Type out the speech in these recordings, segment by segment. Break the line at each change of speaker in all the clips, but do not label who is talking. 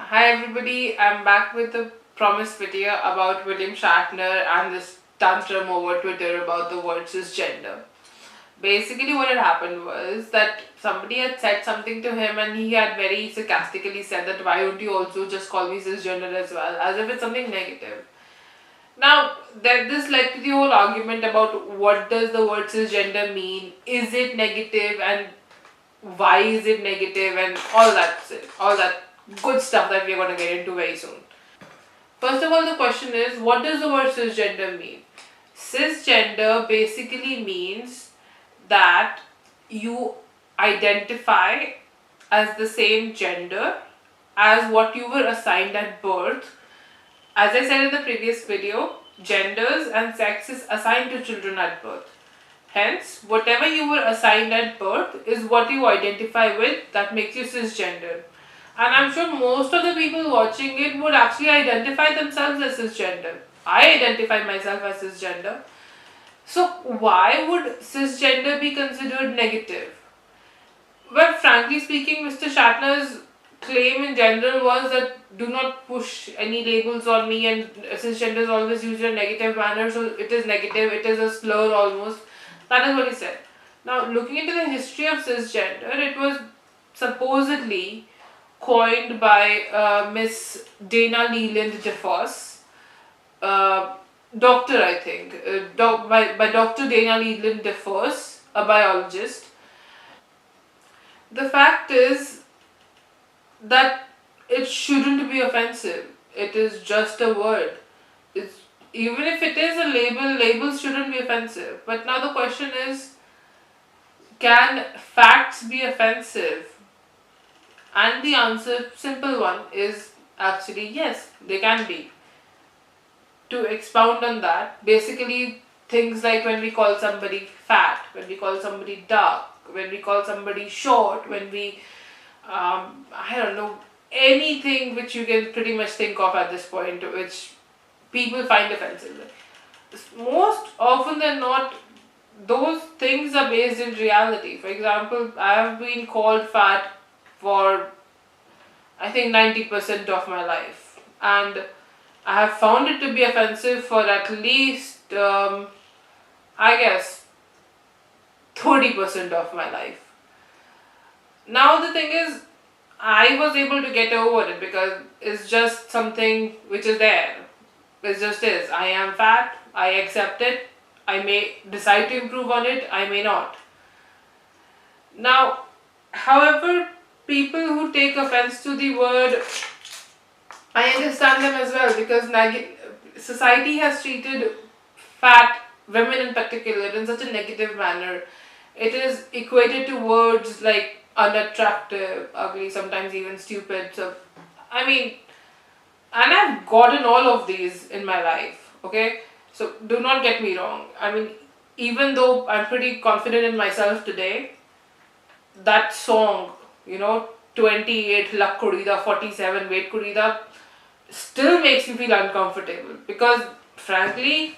Hi everybody, I'm back with a promised video about William Shatner and this tantrum over Twitter about the word cisgender. Basically what had happened was that somebody had said something to him and he had very sarcastically said that why don't you also just call me cisgender as well, as if it's something negative. Now, this led to the whole argument about what does the word cisgender mean, is it negative and why is it negative and all that good stuff that we're going to get into very soon. First of all, the question is, what does the word cisgender mean? Cisgender basically means that you identify as the same gender as what you were assigned at birth. As I said in the previous video, genders and sex is assigned to children at birth. Hence, whatever you were assigned at birth is what you identify with, that makes you cisgender. And I'm sure most of the people watching it would actually identify themselves as cisgender. I identify myself as cisgender. So, why would cisgender be considered negative? Well, frankly speaking, Mr. Shatner's claim in general was that do not push any labels on me, and cisgender is always used in a negative manner, so it is negative, it is a slur almost. That is what he said. Now, looking into the history of cisgender, it was supposedly coined by Miss Dana Leland DeFoss, doctor, I think, by Dr. Dana Leland DeFoss, a biologist. The fact is that it shouldn't be offensive. It is just a word. It's, even if it is a label, labels shouldn't be offensive. But now the question is, can facts be offensive? And the answer, simple one, is actually yes, they can be. To expound on that, basically things like when we call somebody fat, when we call somebody dark, when we call somebody short, when we, I don't know, anything which you can pretty much think of at this point, which people find offensive. Most often than not, those things are based in reality. For example, I have been called fat for I think 90% of my life, and I have found it to be offensive for at least I guess 30% of my life. Now the thing is, I was able to get over it because it's just something which is there. It just is. I am fat, I accept it, I may decide to improve on it, I may not. Now, however, people who take offense to the word, I understand them as well, because society has treated fat women in particular in such a negative manner. It is equated to words like unattractive, ugly, sometimes even stupid. So, I mean, and I've gotten all of these in my life, okay? So, do not get me wrong. I mean, even though I'm pretty confident in myself today, that song, 28 lakh kurida, 47 weight kurida, still makes me feel uncomfortable because, frankly,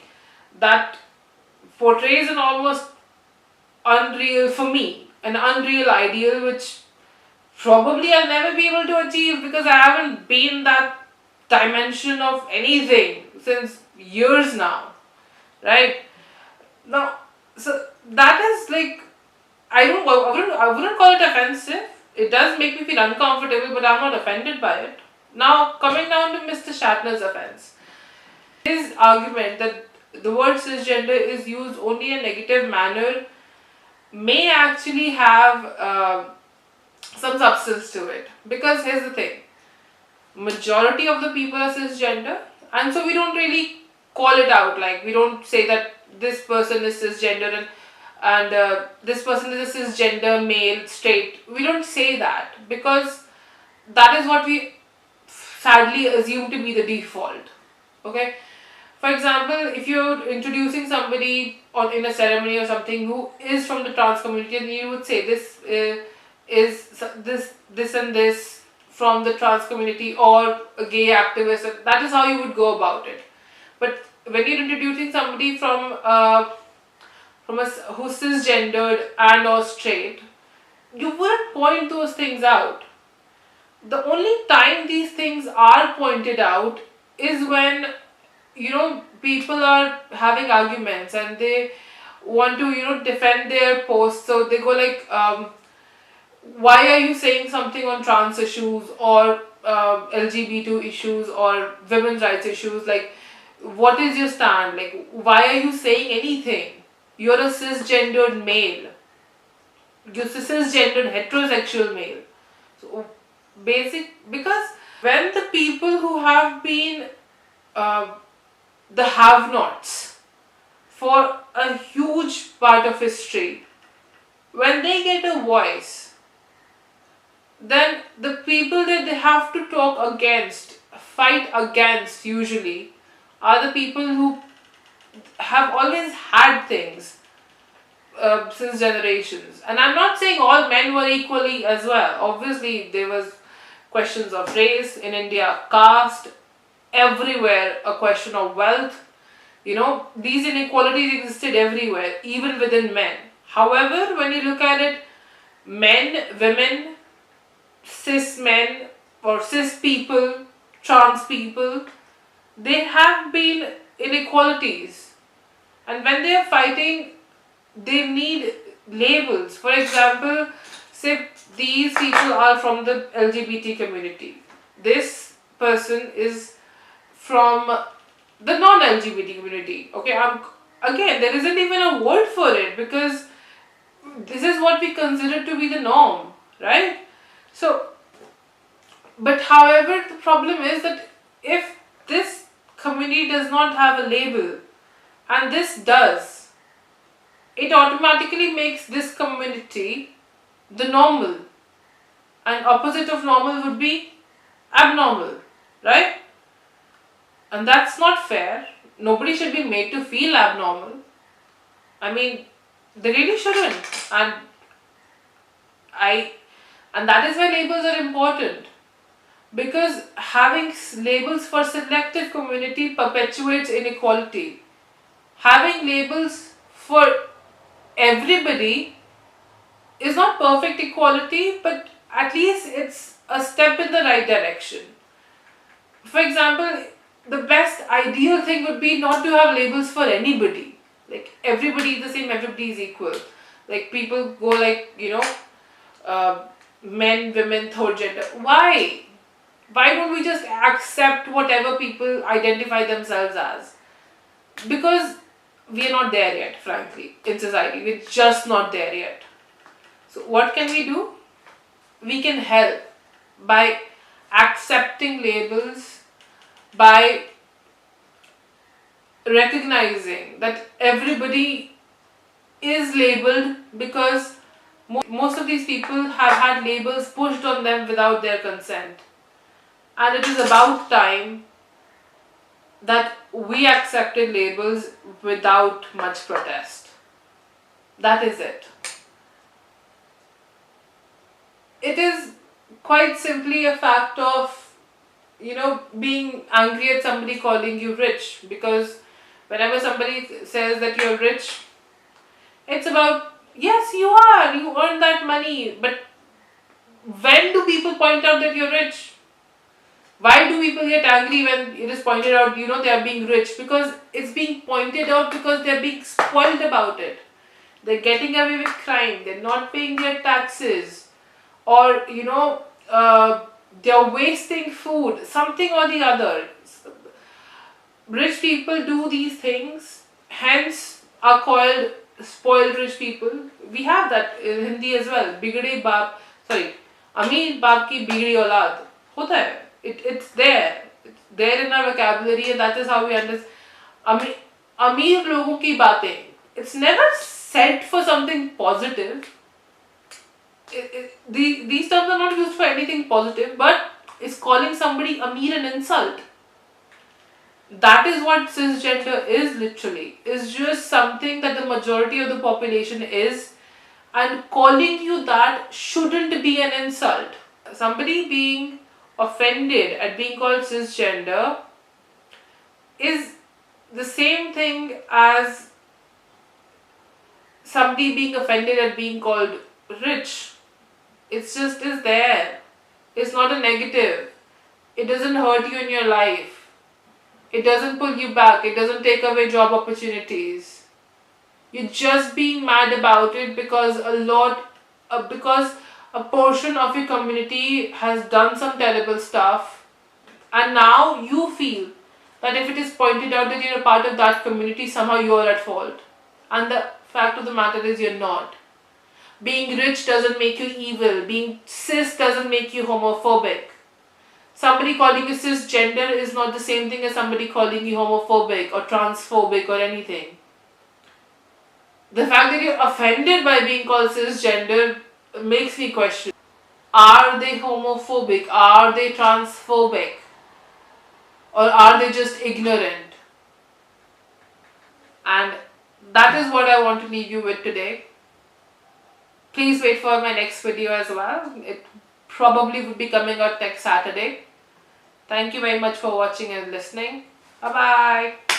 that portrays an almost unreal, for me, an unreal ideal which probably I'll never be able to achieve because I haven't been that dimension of anything since years now, right? Now, so that is like, I wouldn't call it offensive. It does make me feel uncomfortable, but I'm not offended by it. Now, coming down to Mr. Shatner's offense. His argument that the word cisgender is used only in a negative manner may actually have some substance to it. Because here's the thing. Majority of the people are cisgender, and so we don't really call it out. Like, we don't say that this person is cisgender and this person is a cisgender male straight. We don't say that because that is what we sadly assume to be the default. Okay, for example, if you're introducing somebody in a ceremony or something who is from the trans community, and you would say this is this and this from the trans community or a gay activist, that is how you would go about it. But when you're introducing somebody who's cisgendered and or straight, you wouldn't point those things out. the only time these things are pointed out is when, people are having arguments and they want to, defend their post. So they go like, why are you saying something on trans issues or LGBT issues or women's rights issues? Like, what is your stand? Like, why are you saying anything? You're a cisgendered male. You're a cisgendered heterosexual male. So, because when the people who have been uh, the have-nots for a huge part of history, when they get a voice, then the people that they have to talk against, fight against usually, are the people who have always had things since generations. And I'm not saying all men were equally as well. Obviously, there was questions of race in India, caste, everywhere a question of wealth. These inequalities existed everywhere, even within men. However, when you look at it, men, women, cis men or cis people, trans people, there have been inequalities. And when they are fighting, they need labels. For example, say these people are from the LGBT community. This person is from the non-LGBT community. Okay, again, there isn't even a word for it because this is what we consider to be the norm, right? So, but however, the problem is that if this community does not have a label and this does, it automatically makes this community the normal, and opposite of normal would be abnormal, right? And that's not fair. Nobody should be made to feel abnormal. I mean, they really shouldn't. And that is why labels are important, because having labels for selective community perpetuates inequality. Having labels for everybody is not perfect equality, but at least it's a step in the right direction. For example, the best ideal thing would be not to have labels for anybody. Like, everybody is the same, everybody is equal. Like, people go like, men, women, third gender. Why? Why don't we just accept whatever people identify themselves as? Because we are not there yet, frankly, in society. We're just not there yet. So what can we do? We can help by accepting labels, by recognizing that everybody is labeled, because most of these people have had labels pushed on them without their consent. And it is about time that we accepted labels without much protest. That is it. It is quite simply a fact of, being angry at somebody calling you rich, because whenever somebody says that you're rich, it's about, yes, you are, you earn that money, but when do people point out that you're rich? Why do people get angry when it is pointed out, they are being rich? Because it's being pointed out because they're being spoiled about it. They're getting away with crime, they're not paying their taxes, or, they're wasting food, something or the other. Rich people do these things, hence are called spoiled rich people. We have that in Hindi as well. Bigade baap, sorry, Amir baap ki bigdi aulad. Hota hai. It's there. It's there in our vocabulary, and that is how we understand. Amir logon ki baatein. It's never said for something positive. These terms are not used for anything positive, but it's calling somebody Amir an insult. That is what cisgender is literally. It's just something that the majority of the population is, and calling you that shouldn't be an insult. Somebody being offended at being called cisgender is the same thing as somebody being offended at being called rich. It's just is there. is not a negative. It doesn't hurt you in your life. It doesn't pull you back. It doesn't take away job opportunities. You're just being mad about it because because a portion of your community has done some terrible stuff, and now you feel that if it is pointed out that you're a part of that community, somehow you're at fault. And the fact of the matter is you're not. Being rich doesn't make you evil. Being cis doesn't make you homophobic. Somebody calling you cisgender is not the same thing as somebody calling you homophobic or transphobic or anything. The fact that you're offended by being called cisgender makes me question, are they homophobic? Are they transphobic? Or are they just ignorant? And that is what I want to leave you with today. Please wait for my next video as well. It probably will be coming out next Saturday. Thank you very much for watching and listening. Bye bye.